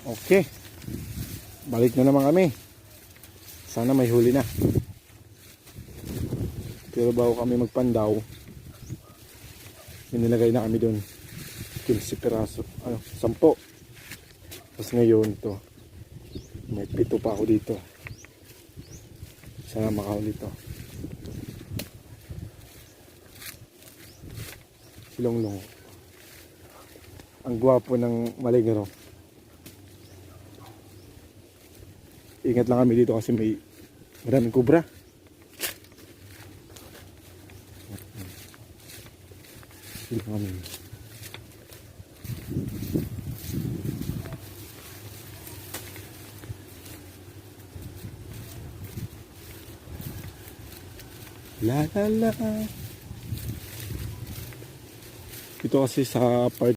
Okay, balik na naman kami. Sana may huli na. Pero bago kami magpandaw, minilagay na kami doon 15 piraso, 10. Tapos ngayon ito, may 7 pa ako dito. Sana makahuli ito. Silonglong. Ang gwapo ng Maligro. Ingat lang kami dito kasi may maraming kubra. Sila kami. La la la. Ito kasi sa part